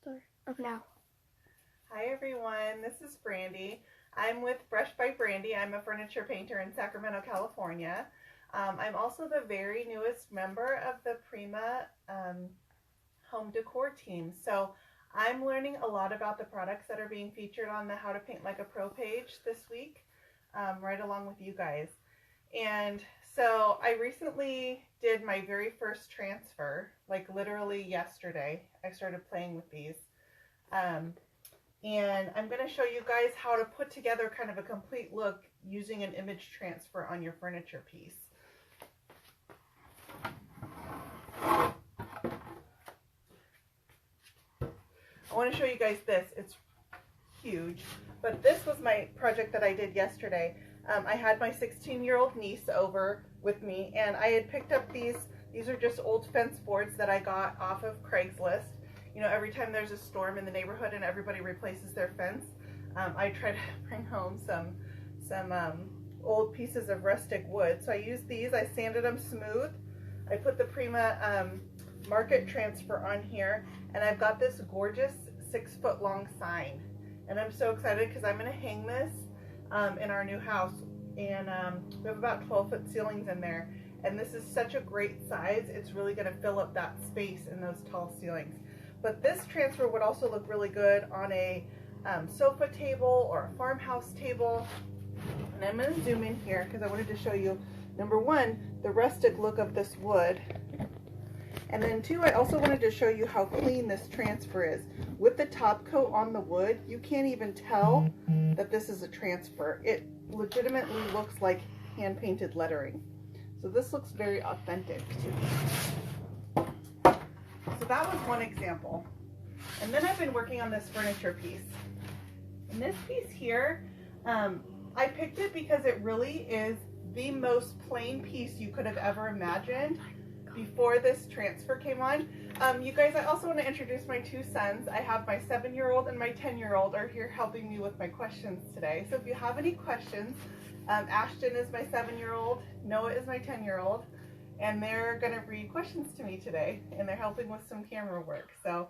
start of now. Hi everyone, this is Brandy. I'm with Brush by Brandy. I'm a furniture painter in Sacramento, California. I'm also the very newest member of the Prima home decor team. So I'm learning a lot about the products that are being featured on the How to Paint Like a Pro page this week, right along with you guys. And so I recently did my very first transfer, like literally yesterday. I started playing with these. And I'm going to show you guys how to put together kind of a complete look using an image transfer on your furniture piece. I want to show you guys this. It's huge, but this was my project that I did yesterday. I had my 16-year-old niece over with me, and I had picked up these are just old fence boards that I got off of Craigslist. You know, every time there's a storm in the neighborhood and everybody replaces their fence, I try to bring home some old pieces of rustic wood. So I used these, I sanded them smooth. I put the Prima market transfer on here, and I've got this gorgeous 6-foot long sign. And I'm so excited because I'm going to hang this in our new house. And we have about 12-foot ceilings in there. And this is such a great size. It's really going to fill up that space in those tall ceilings. But this transfer would also look really good on a sofa table or a farmhouse table. And I'm going to zoom in here because I wanted to show you, number one, the rustic look of this wood. And then two, I also wanted to show you how clean this transfer is. With the top coat on the wood, you can't even tell that this is a transfer. It legitimately looks like hand-painted lettering. So this looks very authentic to me. So that was one example. And then I've been working on this furniture piece. And this piece here, I picked it because it really is the most plain piece you could have ever imagined before this transfer came on. You guys, I also want to introduce my two sons. I have my 7-year-old and my 10-year-old are here helping me with my questions today. So if you have any questions, Ashton is my 7-year-old, Noah is my 10-year-old, and they're going to read questions to me today, and they're helping with some camera work. So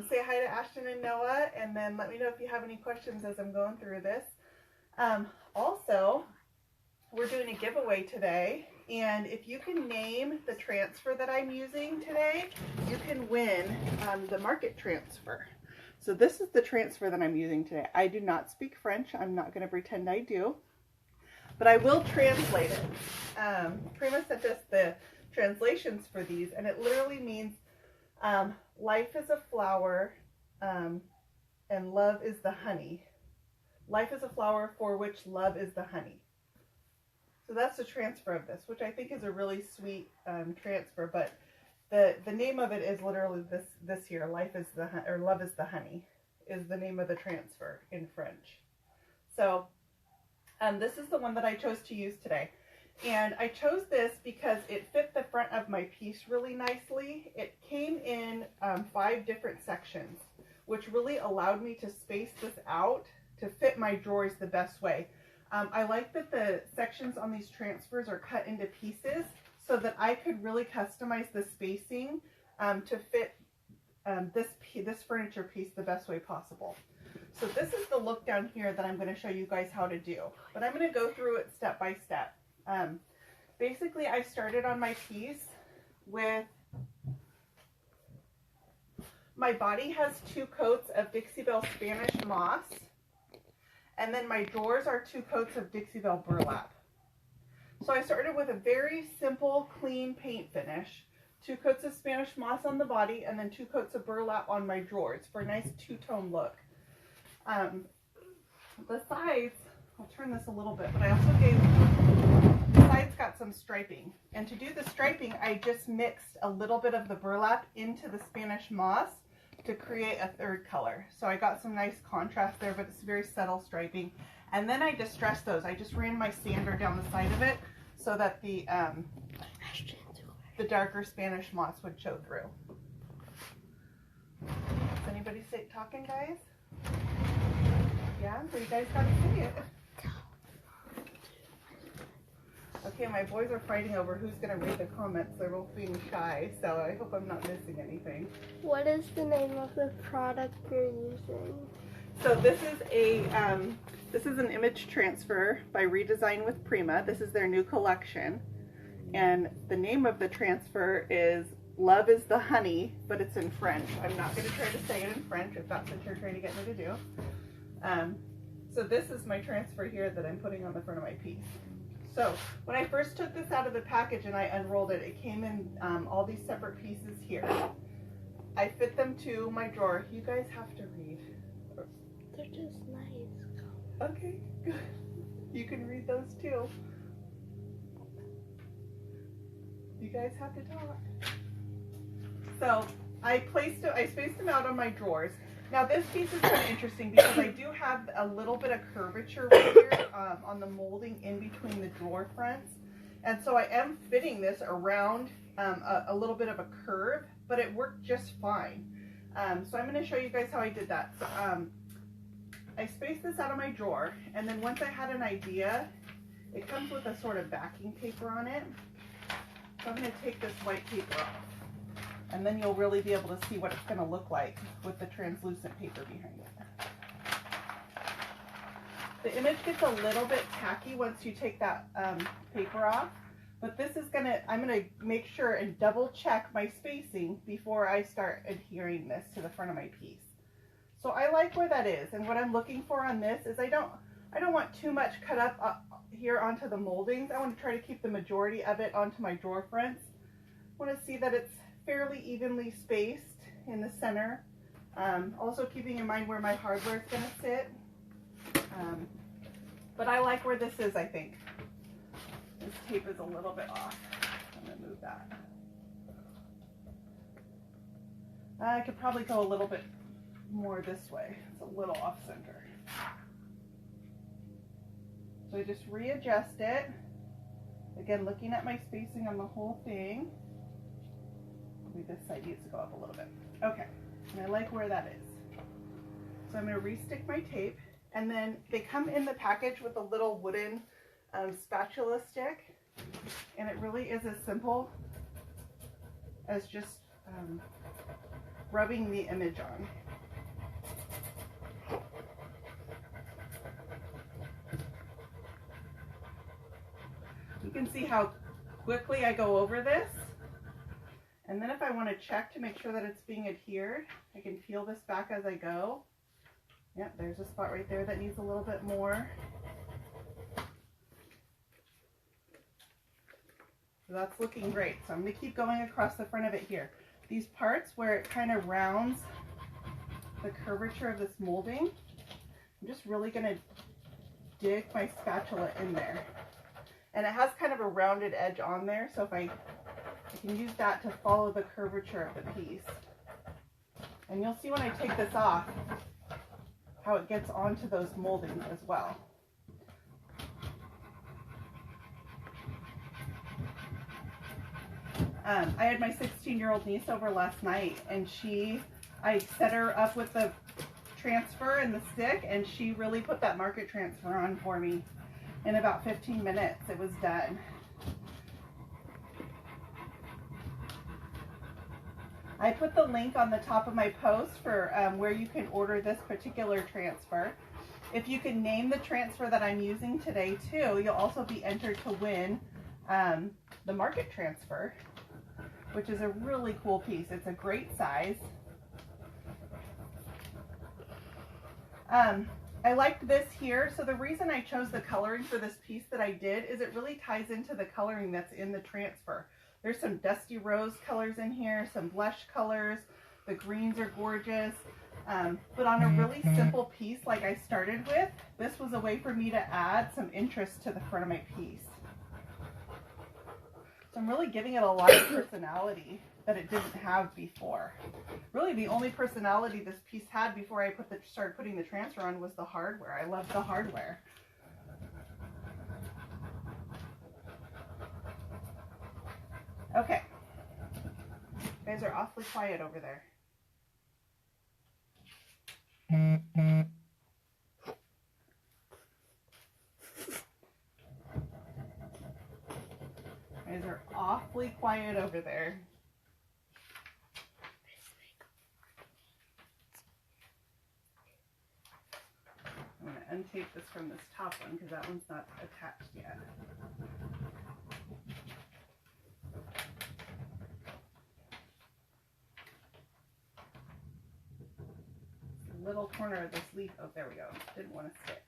say hi to Ashton and Noah, and then let me know if you have any questions as I'm going through this. Also, we're doing a giveaway today, and if you can name the transfer that I'm using today, you can win the market transfer. So this is the transfer that I'm using today. I do not speak French. I'm not going to pretend I do, but I will translate it. Prima sent us the translations for these, and it literally means life is a flower and love is the honey. Life is a flower for which love is the honey. So that's the transfer of this, which I think is a really sweet transfer, but the name of it is literally this here, life is the or love is the honey, is the name of the transfer in French. So this is the one that I chose to use today. And I chose this because it fit the front of my piece really nicely. It came in 5 different sections, which really allowed me to space this out to fit my drawers the best way. I like that the sections on these transfers are cut into pieces so that I could really customize the spacing to fit this furniture piece the best way possible. So this is the look down here that I'm going to show you guys how to do, but I'm going to go through it step by step. Basically, I started on my piece with, my body has 2 coats of Dixie Belle Spanish moss, and then my drawers are 2 coats of Dixie Belle burlap. So I started with a very simple, clean paint finish, 2 coats of Spanish moss on the body, and then 2 coats of burlap on my drawers for a nice 2-tone look. The sides, I'll turn this a little bit, but I also gave, the sides got some striping. And to do the striping, I just mixed a little bit of the burlap into the Spanish moss to create a 3rd color. So I got some nice contrast there, but it's very subtle striping. And then I distressed those. I just ran my sander down the side of it so that the darker Spanish moss would show through. Is anybody talking, guys? Yeah, so you guys got to see it. Okay, my boys are fighting over who's going to read the comments. They're both being shy, so I hope I'm not missing anything. What is the name of the product you're using? So this is an image transfer by Redesign with Prima. This is their new collection. And the name of the transfer is Love is the Honey, but it's in French. I'm not going to try to say it in French if that's what you're trying to get me to do. So this is my transfer here that I'm putting on the front of my piece. So when I first took this out of the package and I unrolled it, it came in all these separate pieces here. I fit them to my drawer. You guys have to read. They're just nice. Okay, good. You can read those too. You guys have to talk. So I spaced them out on my drawers. Now this piece is kind of interesting because I do have a little bit of curvature right here on the molding in between the drawer fronts. And so I am fitting this around a little bit of a curve, but it worked just fine. So I'm going to show you guys how I did that. So, I spaced this out of my drawer, and then once I had an idea, it comes with a sort of backing paper on it. So I'm going to take this white paper off. And then you'll really be able to see what it's going to look like with the translucent paper behind it. The image gets a little bit tacky once you take that paper off, but this is I'm going to make sure and double check my spacing before I start adhering this to the front of my piece. So I like where that is, and what I'm looking for on this is I don't want too much cut up here onto the moldings. I want to try to keep the majority of it onto my drawer fronts. I want to see that it's fairly evenly spaced in the center. Also keeping in mind where my hardware is going to sit. But I like where this is, I think. This tape is a little bit off. I'm going to move that. I could probably go a little bit more this way. It's a little off center. So I just readjust it. Again, looking at my spacing on the whole thing. This side needs to go up a little bit. Okay, and I like where that is. So I'm going to re-stick my tape, and then they come in the package with a little wooden spatula stick, and it really is as simple as just rubbing the image on. You can see how quickly I go over this. And then if I want to check to make sure that it's being adhered, I can peel this back as I go. Yep, there's a spot right there that needs a little bit more. So that's looking great. So I'm going to keep going across the front of it here. These parts where it kind of rounds the curvature of this molding, I'm just really going to dig my spatula in there. And it has kind of a rounded edge on there, so if I can use that to follow the curvature of the piece. And you'll see when I take this off how it gets onto those moldings as well. I had my 16-year-old niece over last night, and I set her up with the transfer and the stick, and she really put that market transfer on for me. In about 15 minutes, it was done. I put the link on the top of my post for where you can order this particular transfer. If you can name the transfer that I'm using today too, you'll also be entered to win the market transfer, which is a really cool piece. It's a great size. I liked this here. So the reason I chose the coloring for this piece that I did is it really ties into the coloring that's in the transfer. There's some dusty rose colors in here, some blush colors. The greens are gorgeous. But on a really simple piece like I started with, this was a way for me to add some interest to the front of my piece. So I'm really giving it a lot of personality that it didn't have before. Really the only personality this piece had before I started putting the transfer on was the hardware. I love the hardware. Okay. You guys are awfully quiet over there. it over there. I'm going to untape this from this top one because that one's not attached yet. The little corner of this leaf, oh there we go, didn't want to stick.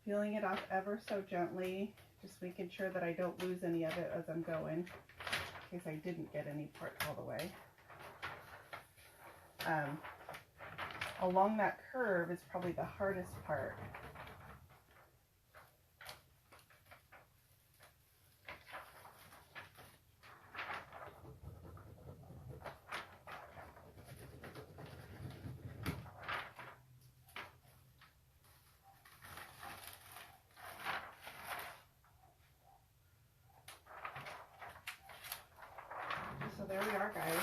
Peeling it off ever so gently, just making sure that I don't lose any of it as I'm going, in case I didn't get any part all the way. Along that curve is probably the hardest part. So there we are, guys.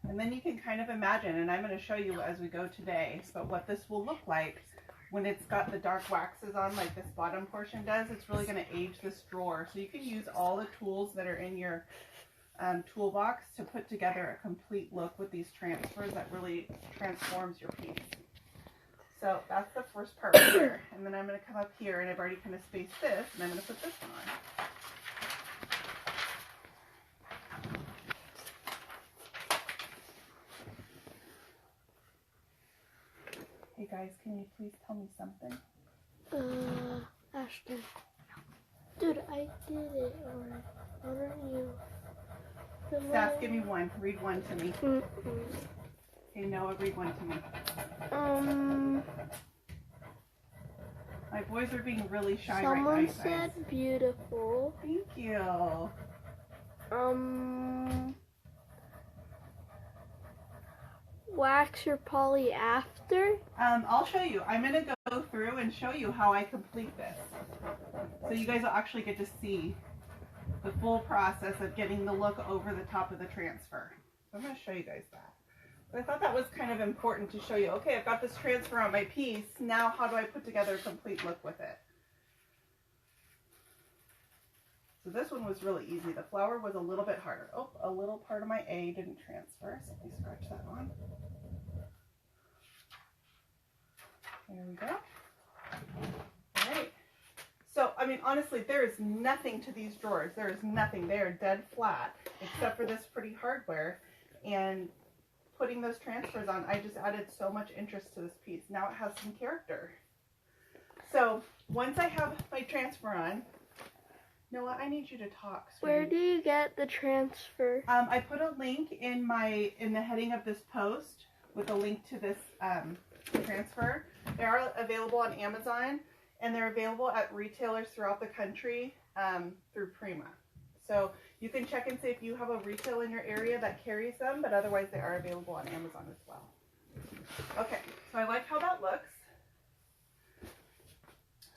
And then you can kind of imagine, and I'm going to show you as we go today, but what this will look like when it's got the dark waxes on like this bottom portion does. It's really going to age this drawer. So you can use all the tools that are in your toolbox to put together a complete look with these transfers that really transforms your piece. So that's the first part right here. And then I'm going to come up here, and I've already kind of spaced this, and I'm going to put this one on. Hey guys, can you please tell me something? Ashton. Dude, I did it already. Why don't you? Sass, give me one. Read one to me. Okay, Noah, read one to me. My boys are being really shy right now, you guys. Someone said beautiful. Thank you. Wax your poly after? I'll show you. I'm going to go through and show you how I complete this. So you guys will actually get to see the full process of getting the look over the top of the transfer. So I'm going to show you guys that. But I thought that was kind of important to show you. Okay, I've got this transfer on my piece. Now how do I put together a complete look with it? So this one was really easy. The flower was a little bit harder. Oh, a little part of my A didn't transfer, so let me scratch that on. There we go. All right. So, I mean, honestly, there is nothing to these drawers. There is nothing. They are dead flat, except for this pretty hardware. And putting those transfers on, I just added so much interest to this piece. Now it has some character. So, once I have my transfer on, Noah, I need you to talk. Sweetie. Where do you get the transfer? I put a link in the heading of this post with a link to this transfer. They are available on Amazon, and they're available at retailers throughout the country through Prima. So you can check and see if you have a retail in your area that carries them, but otherwise they are available on Amazon as well. Okay, so I like how that looks.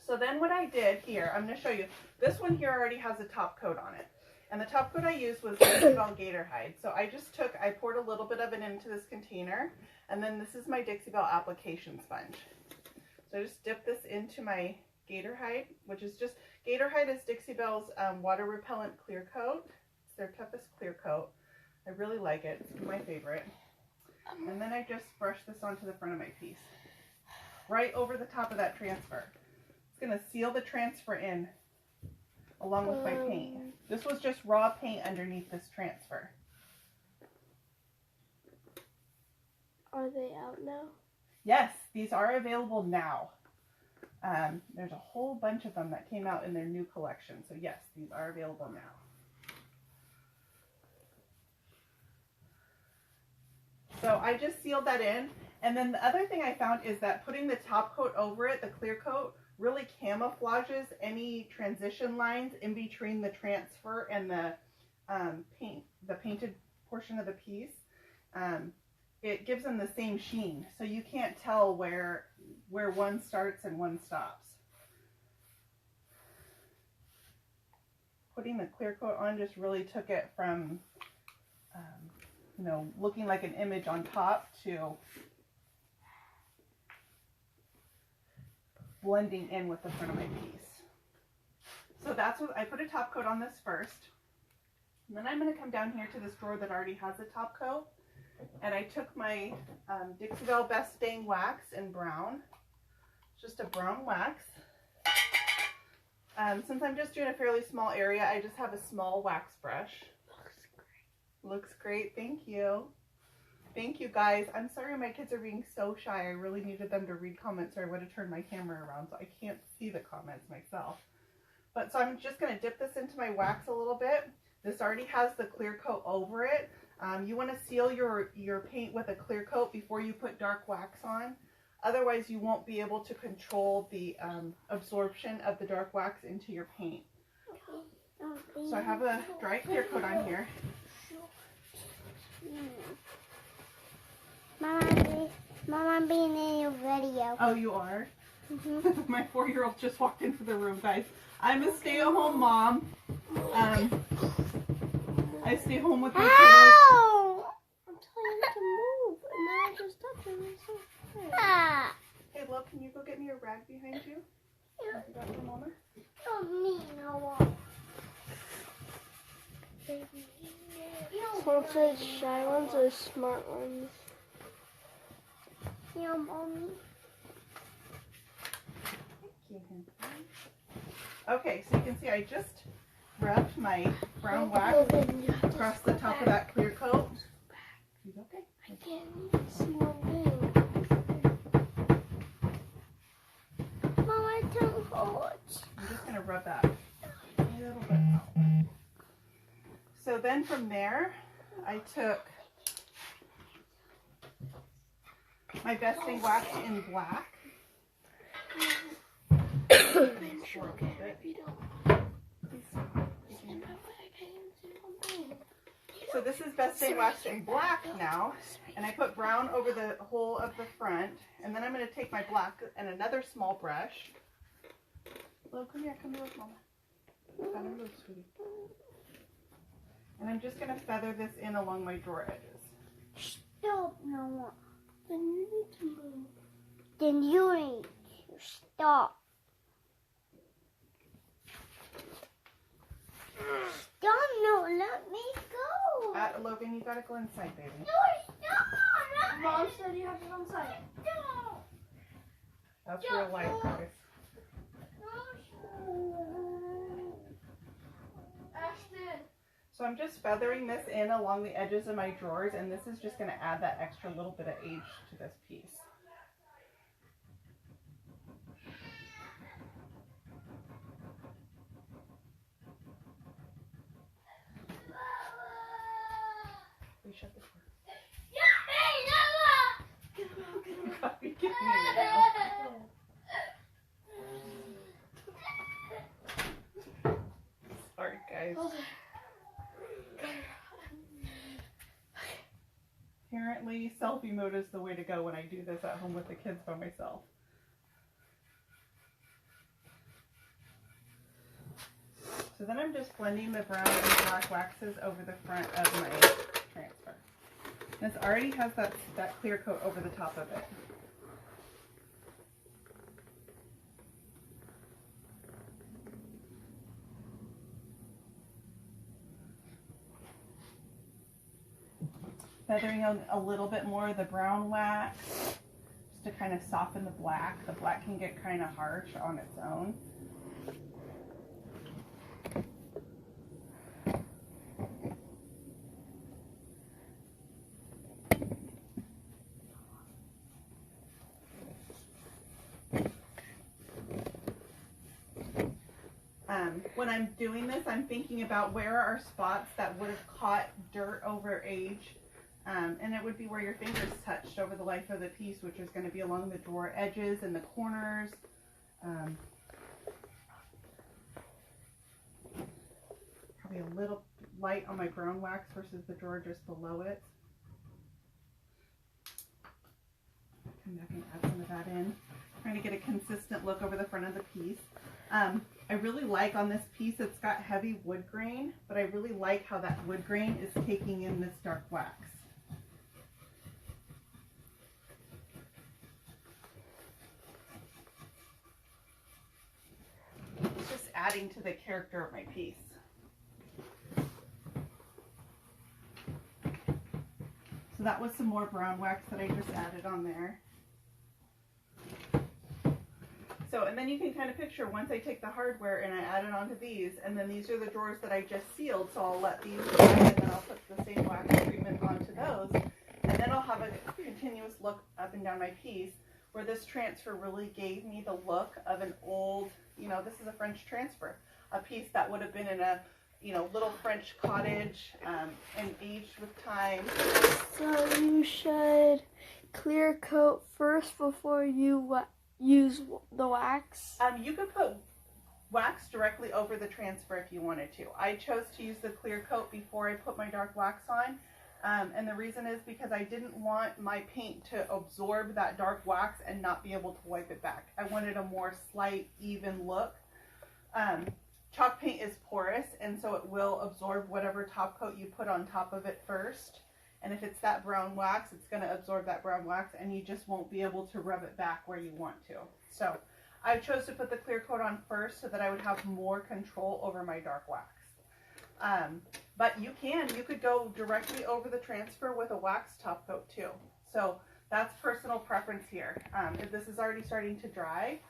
So then what I did here, I'm going to show you. This one here already has a top coat on it. And the top coat I used was Dixie Belle Gator Hide. So I poured a little bit of it into this container. And then this is my Dixie Belle application sponge. So I just dip this into my Gator Hide, which is just, Gator Hide is Dixie Belle's water repellent clear coat. It's their toughest clear coat. I really like it. It's my favorite. And then I just brush this onto the front of my piece. Right over the top of that transfer. It's going to seal the transfer in along with my paint. This was just raw paint underneath this transfer. Are they out now? Yes, these are available now. There's a whole bunch of them that came out in their new collection. So yes, these are available now. So I just sealed that in. And then the other thing I found is that putting the top coat over it, the clear coat, really camouflages any transition lines in between the transfer and the painted portion of the piece. It gives them the same sheen, so you can't tell where one starts and one stops. Putting the clear coat on just really took it from, you know, looking like an image on top to blending in with the front of my piece. So that's what I put a top coat on this first. And then I'm going to come down here to this drawer that already has a top coat. And I took my Dixie Belle Best Stain Wax in brown. Just a brown wax. Since I'm just doing a fairly small area, I just have a small wax brush. Looks great. Looks great. Thank you. Thank you, guys. I'm sorry my kids are being so shy. I really needed them to read comments or I would have turned my camera around so I can't see the comments myself. But so I'm just going to dip this into my wax a little bit. This already has the clear coat over it. You want to seal your paint with a clear coat before you put dark wax on. Otherwise, you won't be able to control the absorption of the dark wax into your paint. So I have a dry clear coat on here. Mom, I'm being in your video. Oh, you are? Mm-hmm. My 4-year-old just walked into the room, guys. I'm a stay-at-home mom. I stay home with my kiddos. Ow! I'm telling him to move, and then I just touch him. He's so scared. Ah. Hey, love, can you go get me a rag behind you? Yeah. You got your mama? Don't need no one. One says shy ones or smart ones. Yeah, mommy. Thank you. Okay, so you can see I just rubbed my brown wax across the top of that clear coat. You okay? I can't see one thing. Mom, I don't hold. I'm just going to rub that a little bit out. So then from there, I took my Best Stain Wax in black. So this is Best Stain Wax in black now, and I put brown over the whole of the front, and then I'm going to take my black and another small brush. Well, come here with Mama. Come and move, sweetie. And I'm just going to feather this in along my drawer edges. Stop, Noah. Then you need to move. Then you need to stop. Stop, no, let me go. Logan, you got to go inside, baby. No, stop. Mom said you have to go inside. Stop. That's real life, guys. Ashton. So I'm just feathering this in along the edges of my drawers, and this is just going to add that extra little bit of age to this piece. We shut the door. You gotta be kidding me now. Sorry, guys. Apparently, selfie mode is the way to go when I do this at home with the kids by myself. So then I'm just blending the brown and black waxes over the front of my transfer. This already has that clear coat over the top of it. Feathering on a little bit more of the brown wax just to kind of soften the black. The black can get kind of harsh on its own. When I'm doing this, I'm thinking about where are spots that would have caught dirt over age. And it would be where your fingers touched over the life of the piece, which is going to be along the drawer edges and the corners. Probably a little light on my brown wax versus the drawer just below it. Come back and add some of that in. Trying to get a consistent look over the front of the piece. I really like on this piece, it's got heavy wood grain, but I really like how that wood grain is taking in this dark wax. adding to the character of my piece. So that was some more brown wax that I just added on there. So, and then you can kind of picture once I take the hardware and I add it onto these, and then these are the drawers that I just sealed, so I'll let these dry, and then I'll put the same wax treatment onto those, and then I'll have a continuous look up and down my piece, where this transfer really gave me the look of an old, you know, this is a French transfer, a piece that would have been in a, you know, little French cottage, and aged with time. So you should clear coat first before you use the wax? You could put wax directly over the transfer if you wanted to. I chose to use the clear coat before I put my dark wax on. And the reason is because I didn't want my paint to absorb that dark wax and not be able to wipe it back. I wanted a more slight, even look. Chalk paint is porous, and so it will absorb whatever top coat you put on top of it first. And if it's that brown wax, it's going to absorb that brown wax, and you just won't be able to rub it back where you want to. So I chose to put the clear coat on first so that I would have more control over my dark wax. But you could go directly over the transfer with a wax top coat too. So that's personal preference here. If this is already starting to dry,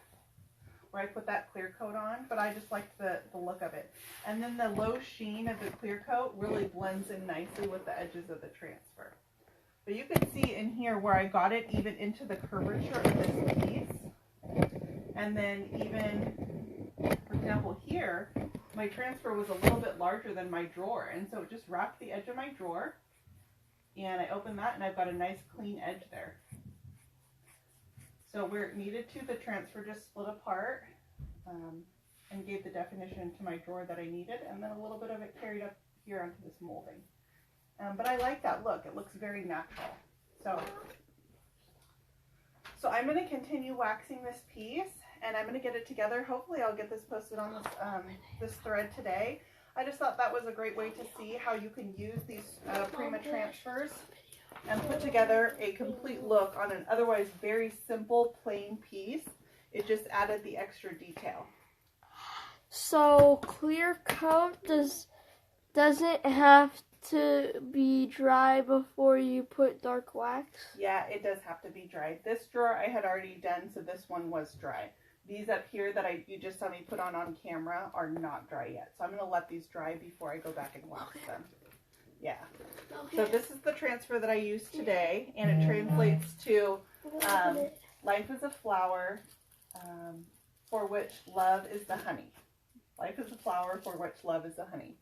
where I put that clear coat on, but I just liked the look of it. And then the low sheen of the clear coat really blends in nicely with the edges of the transfer. But you can see in here where I got it even into the curvature of this piece. And then even, for example, here, my transfer was a little bit larger than my drawer. And so it just wrapped the edge of my drawer. And I opened that and I've got a nice clean edge there. So where it needed to, the transfer just split apart and gave the definition to my drawer that I needed, and then a little bit of it carried up here onto this molding. But I like that look. It looks very natural. So I'm going to continue waxing this piece, and I'm going to get it together. Hopefully I'll get this posted on this thread today. I just thought that was a great way to see how you can use these Prima transfers and put together a complete look on an otherwise very simple, plain piece. It just added the extra detail. So clear coat doesn't have to be dry before you put dark wax? Yeah, it does have to be dry. This drawer I had already done, so this one was dry. These up here that you just saw me put on camera are not dry yet. So I'm going to let these dry before I go back and wax them. Yeah. Okay. So this is the transfer that I used today, and it translates to life is a flower for which love is the honey. Life is a flower for which love is the honey.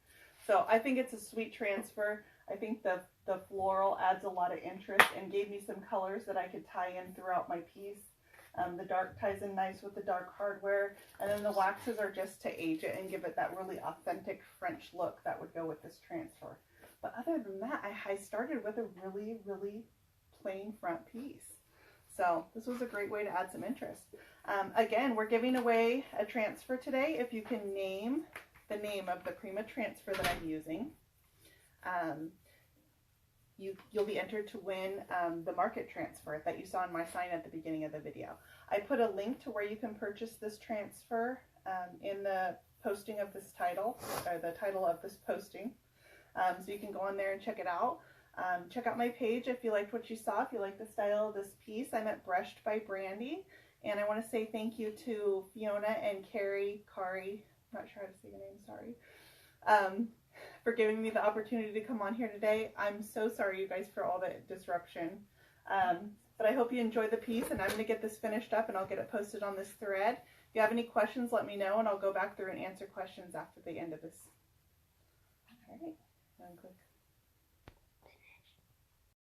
So I think it's a sweet transfer. I think the floral adds a lot of interest and gave me some colors that I could tie in throughout my piece. The dark ties in nice with the dark hardware, and then the waxes are just to age it and give it that really authentic French look that would go with this transfer. But other than that, I started with a really, really plain front piece. So this was a great way to add some interest. Again, we're giving away a transfer today. If you can name the name of the Prima transfer that I'm using, you'll be entered to win the market transfer that you saw in my sign at the beginning of the video. I put a link to where you can purchase this transfer in the posting of this title, or the title of this posting. So you can go on there and check it out. Check out my page if you liked what you saw, if you like the style of this piece. I'm at Brushed by Brandy, and I want to say thank you to Fiona and Kari, not sure how to say your name, sorry, for giving me the opportunity to come on here today. I'm so sorry, you guys, for all the disruption. But I hope you enjoy the piece, and I'm going to get this finished up and I'll get it posted on this thread. If you have any questions, let me know, and I'll go back through and answer questions after the end of this. All right, click.